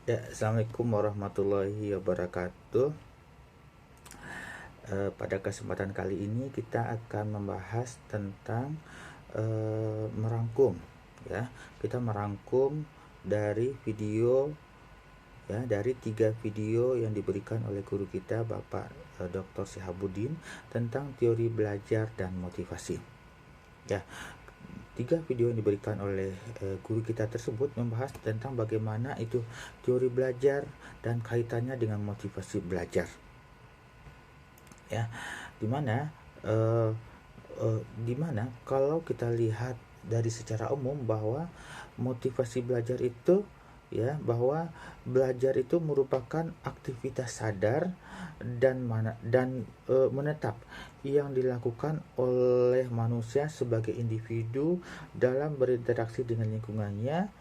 Ya, Assalamualaikum warahmatullahi wabarakatuh. Pada kesempatan kali ini kita akan membahas tentang merangkum, ya. Kita merangkum dari video, ya, dari 3 video yang diberikan oleh guru kita Bapak Dr. Syihabuddin tentang teori belajar dan motivasi. Ya, 3 video yang diberikan oleh guru kita tersebut membahas tentang bagaimana itu teori belajar dan kaitannya dengan motivasi belajar, ya. Dimana uh, dimana kalau kita lihat dari secara umum bahwa motivasi belajar itu, ya, bahwa belajar itu merupakan aktivitas sadar dan menetap yang dilakukan oleh manusia sebagai individu dalam berinteraksi dengan lingkungannya,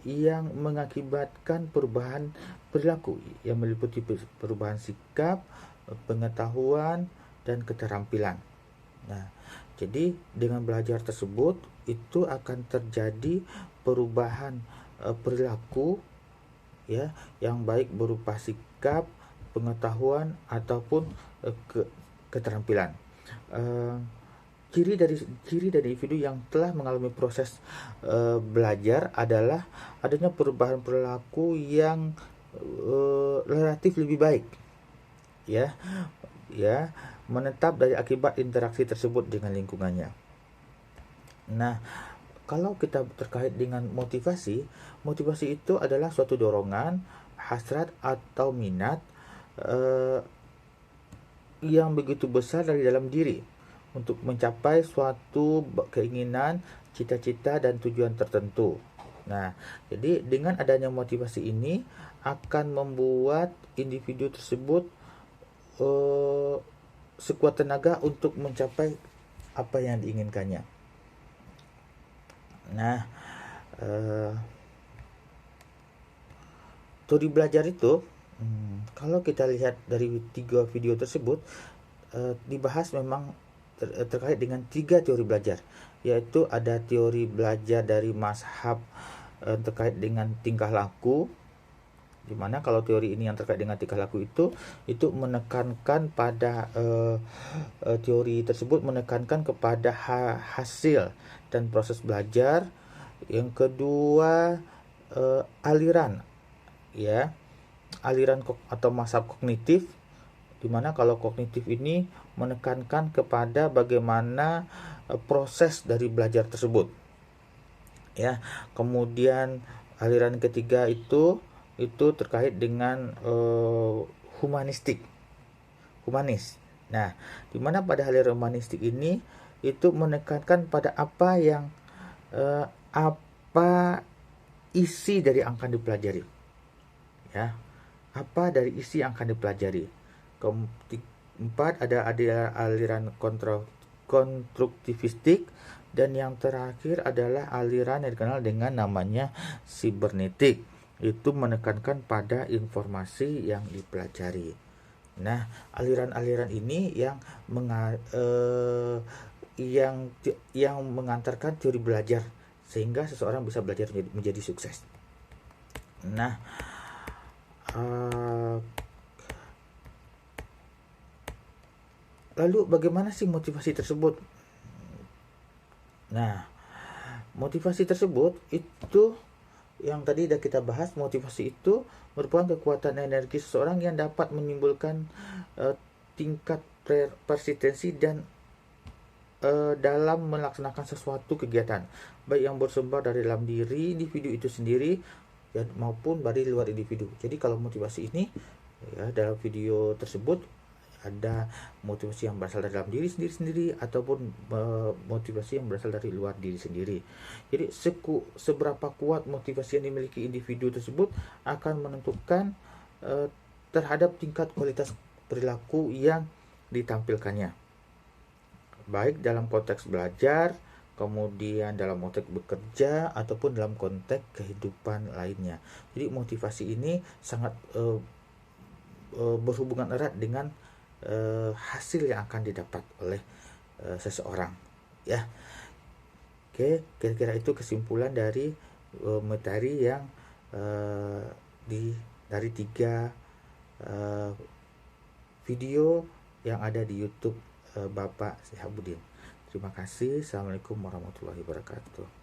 yang mengakibatkan perubahan perilaku yang meliputi perubahan sikap, pengetahuan, dan keterampilan. Nah, jadi dengan belajar tersebut itu akan terjadi perubahan perilaku, ya, yang baik berupa sikap, pengetahuan ataupun keterampilan. Uh, ciri dari individu yang telah mengalami proses belajar adalah adanya perubahan perilaku yang relatif lebih baik, ya, menetap dari akibat interaksi tersebut dengan lingkungannya. Nah, kalau kita terkait dengan motivasi itu adalah suatu dorongan, hasrat atau minat yang begitu besar dari dalam diri untuk mencapai suatu keinginan, cita-cita, dan tujuan tertentu. Nah, jadi dengan adanya motivasi ini akan membuat individu tersebut sekuat tenaga untuk mencapai apa yang diinginkannya. Nah, teori belajar itu, kalau kita lihat dari 3 video tersebut, dibahas memang terkait dengan 3 teori belajar, yaitu ada teori belajar dari mazhab terkait dengan tingkah laku, dimana kalau teori ini yang terkait dengan tingkah laku itu menekankan pada teori tersebut menekankan kepada hasil dan proses belajar. Yang kedua, aliran, ya, aliran atau mazhab kognitif, dimana kalau kognitif ini menekankan kepada bagaimana proses dari belajar tersebut, ya. Kemudian aliran ketiga itu terkait dengan humanis. Nah, dimana pada aliran humanistik ini itu menekankan pada apa isi dari yang akan dipelajari, ya, apa dari isi yang akan dipelajari. Keempat, ada aliran konstruktivistik, dan yang terakhir adalah aliran yang dikenal dengan namanya sibernetik, itu menekankan pada informasi yang dipelajari. Nah, aliran-aliran ini yang mengantarkan teori belajar sehingga seseorang bisa belajar menjadi sukses. Nah, lalu bagaimana sih motivasi tersebut? Nah, motivasi tersebut itu yang tadi sudah kita bahas, motivasi itu merupakan kekuatan energi seseorang yang dapat menimbulkan tingkat persistensi dan dalam melaksanakan sesuatu kegiatan, baik yang bersumber dari dalam diri individu itu sendiri, ya, maupun dari luar individu. Jadi kalau motivasi ini, ya, dalam video tersebut ada motivasi yang berasal dari dalam diri sendiri ataupun motivasi yang berasal dari luar diri sendiri. Jadi seberapa kuat motivasi yang dimiliki individu tersebut akan menentukan terhadap tingkat kualitas perilaku yang ditampilkannya, baik dalam konteks belajar, kemudian dalam konteks bekerja, ataupun dalam konteks kehidupan lainnya. Jadi motivasi ini sangat berhubungan erat dengan hasil yang akan didapat oleh seseorang, ya. Oke, kira-kira itu kesimpulan dari materi yang dari 3 video yang ada di YouTube Bapak Syihabuddin. Terima kasih. Assalamualaikum warahmatullahi wabarakatuh.